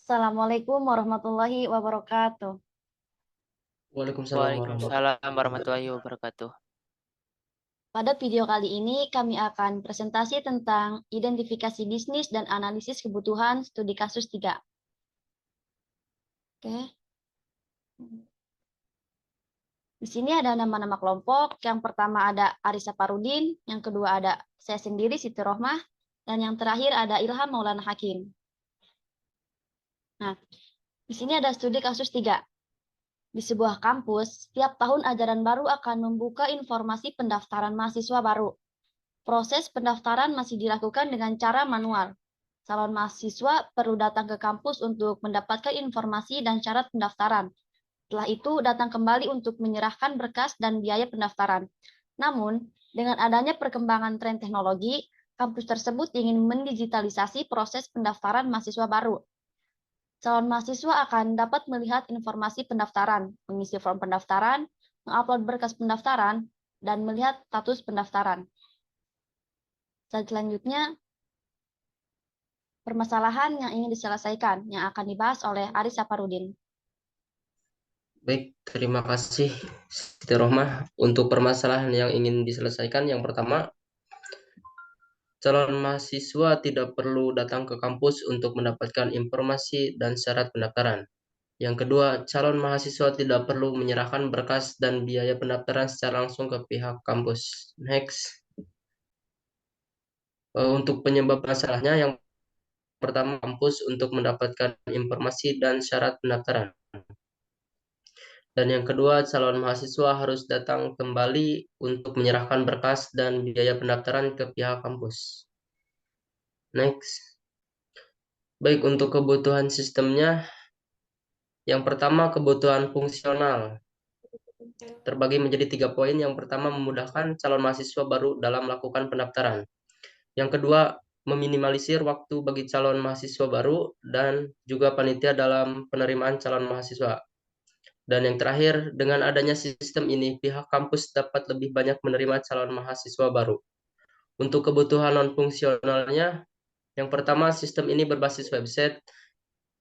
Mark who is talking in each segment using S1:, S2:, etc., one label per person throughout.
S1: Assalamualaikum warahmatullahi wabarakatuh.
S2: Waalaikumsalam warahmatullahi
S3: Waalaikumsalam warahmatullahi wabarakatuh.
S1: Pada video kali ini kami akan presentasi tentang identifikasi bisnis dan analisis kebutuhan studi kasus 3. Oke. Di sini ada nama-nama kelompok. Yang pertama ada Arisa Parudin, yang kedua ada saya sendiri Siti Rohmah, dan yang terakhir ada Ilham Maulana Hakim. Nah, di sini ada studi kasus 3. Di sebuah kampus, setiap tahun ajaran baru akan membuka informasi pendaftaran mahasiswa baru. Proses pendaftaran masih dilakukan dengan cara manual. Calon mahasiswa perlu datang ke kampus untuk mendapatkan informasi dan syarat pendaftaran. Setelah itu, datang kembali untuk menyerahkan berkas dan biaya pendaftaran. Namun, dengan adanya perkembangan tren teknologi, kampus tersebut ingin mendigitalisasi proses pendaftaran mahasiswa baru. Calon mahasiswa akan dapat melihat informasi pendaftaran, mengisi form pendaftaran, mengupload berkas pendaftaran, dan melihat status pendaftaran. Selanjutnya, permasalahan yang ingin diselesaikan yang akan dibahas oleh Aris Saparudin.
S2: Baik, terima kasih Siti Rohmah. Untuk permasalahan yang ingin diselesaikan, yang pertama, calon mahasiswa tidak perlu datang ke kampus untuk mendapatkan informasi dan syarat pendaftaran. Yang kedua, calon mahasiswa tidak perlu menyerahkan berkas dan biaya pendaftaran secara langsung ke pihak kampus. Next. Untuk penyebab masalahnya, yang pertama, kampus untuk mendapatkan informasi dan syarat pendaftaran. Dan yang kedua, calon mahasiswa harus datang kembali untuk menyerahkan berkas dan biaya pendaftaran ke pihak kampus. Next. Baik, untuk kebutuhan sistemnya, yang pertama kebutuhan fungsional. Terbagi menjadi 3 poin. Yang pertama, memudahkan calon mahasiswa baru dalam melakukan pendaftaran. Yang kedua, meminimalisir waktu bagi calon mahasiswa baru dan juga panitia dalam penerimaan calon mahasiswa. Dan yang terakhir, dengan adanya sistem ini, pihak kampus dapat lebih banyak menerima calon mahasiswa baru. Untuk kebutuhan non-fungsionalnya, yang pertama, sistem ini berbasis website.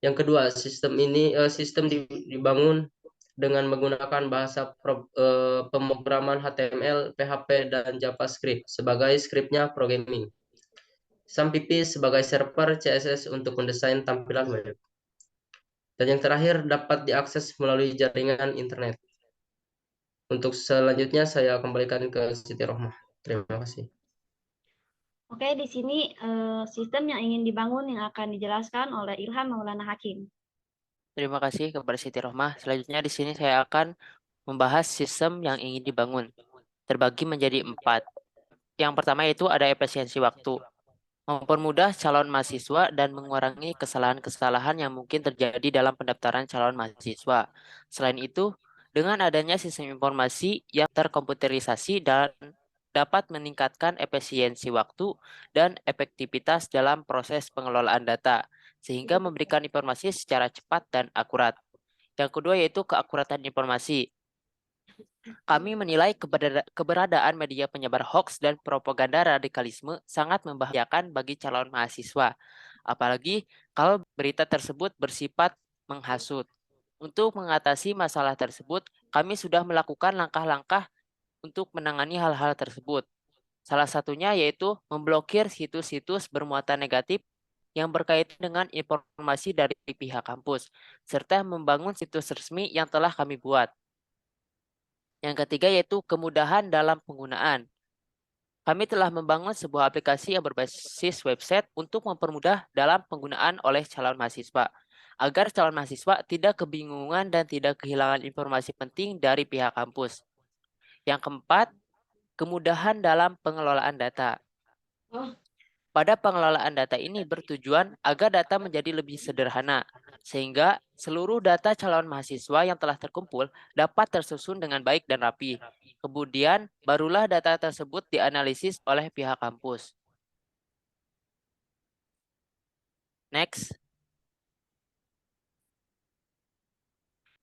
S2: Yang kedua, sistem dibangun dengan menggunakan bahasa pemrograman HTML, PHP, dan JavaScript sebagai skripnya programming. SAMPP sebagai server CSS untuk mendesain tampilan web. Dan yang terakhir, dapat diakses melalui jaringan internet. Untuk selanjutnya saya kembalikan ke Siti Rohmah. Terima kasih.
S1: Oke, di sini sistem yang ingin dibangun yang akan dijelaskan oleh Ilham Maulana Hakim.
S3: Terima kasih kepada Siti Rohmah. Selanjutnya di sini saya akan membahas sistem yang ingin dibangun. Terbagi menjadi 4. Yang pertama yaitu ada efisiensi waktu. Mempermudah calon mahasiswa dan mengurangi kesalahan-kesalahan yang mungkin terjadi dalam pendaftaran calon mahasiswa. Selain itu, dengan adanya sistem informasi yang terkomputerisasi dan dapat meningkatkan efisiensi waktu dan efektivitas dalam proses pengelolaan data, sehingga memberikan informasi secara cepat dan akurat. Yang kedua yaitu keakuratan informasi. Kami menilai keberadaan media penyebar hoaks dan propaganda radikalisme sangat membahayakan bagi calon mahasiswa, apalagi kalau berita tersebut bersifat menghasut. Untuk mengatasi masalah tersebut, kami sudah melakukan langkah-langkah untuk menangani hal-hal tersebut. Salah satunya yaitu memblokir situs-situs bermuatan negatif yang berkaitan dengan informasi dari pihak kampus, serta membangun situs resmi yang telah kami buat. Yang ketiga yaitu kemudahan dalam penggunaan. Kami telah membangun sebuah aplikasi yang berbasis website untuk mempermudah dalam penggunaan oleh calon mahasiswa, agar calon mahasiswa tidak kebingungan dan tidak kehilangan informasi penting dari pihak kampus. Yang keempat, kemudahan dalam pengelolaan data. Pada pengelolaan data ini bertujuan agar data menjadi lebih sederhana, sehingga seluruh data calon mahasiswa yang telah terkumpul dapat tersusun dengan baik dan rapi. Kemudian, barulah data tersebut dianalisis oleh pihak kampus. Next.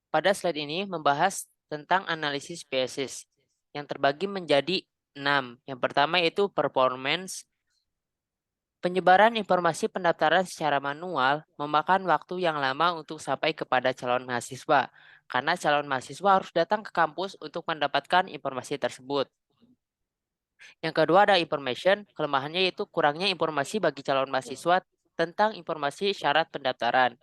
S3: Pada slide ini membahas tentang analisis PSS yang terbagi menjadi 6. Yang pertama yaitu performance, Penyebaran informasi pendaftaran secara manual memakan waktu yang lama untuk sampai kepada calon mahasiswa, karena calon mahasiswa harus datang ke kampus untuk mendapatkan informasi tersebut. Yang kedua ada information, kelemahannya yaitu kurangnya informasi bagi calon mahasiswa tentang informasi syarat pendaftaran.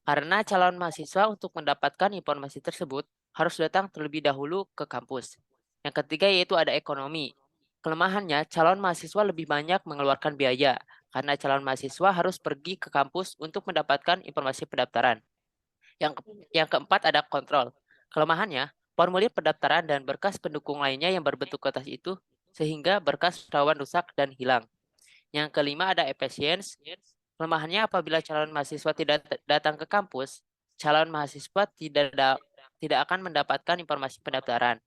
S3: Karena calon mahasiswa untuk mendapatkan informasi tersebut harus datang terlebih dahulu ke kampus. Yang ketiga yaitu ada ekonomi. Kelemahannya, calon mahasiswa lebih banyak mengeluarkan biaya karena calon mahasiswa harus pergi ke kampus untuk mendapatkan informasi pendaftaran. Yang keempat ada kontrol. Kelemahannya, formulir pendaftaran dan berkas pendukung lainnya yang berbentuk kertas itu sehingga berkas rawan rusak dan hilang. Yang kelima ada efisiensi. Kelemahannya apabila calon mahasiswa tidak datang ke kampus, calon mahasiswa tidak akan mendapatkan informasi pendaftaran.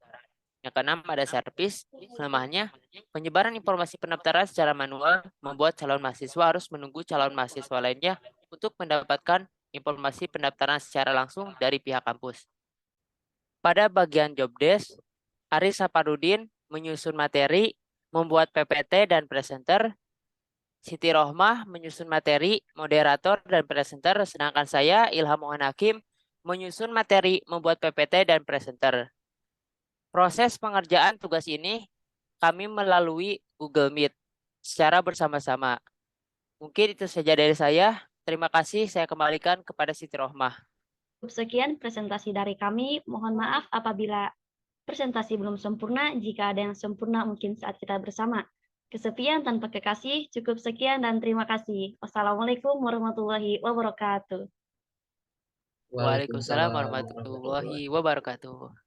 S3: Yang keenam ada servis. Kelemahannya, penyebaran informasi pendaftaran secara manual membuat calon mahasiswa harus menunggu calon mahasiswa lainnya untuk mendapatkan informasi pendaftaran secara langsung dari pihak kampus. Pada bagian job desk, Aris Saparudin menyusun materi, membuat PPT dan presenter. Siti Rohmah menyusun materi, moderator, dan presenter, sedangkan saya, Ilham Mohan Hakim, menyusun materi, membuat PPT, dan presenter. Proses pengerjaan tugas ini kami melalui Google Meet secara bersama-sama. Mungkin itu saja dari saya. Terima kasih, saya kembalikan kepada Siti Rohmah.
S1: Sekian presentasi dari kami. Mohon maaf apabila presentasi belum sempurna. Jika ada yang sempurna mungkin saat kita bersama. Kesepian tanpa kekasih. Cukup sekian dan terima kasih. Wassalamualaikum warahmatullahi wabarakatuh.
S3: Waalaikumsalam
S2: Waalaikumsalam warahmatullahi
S3: warahmatullahi wabarakatuh.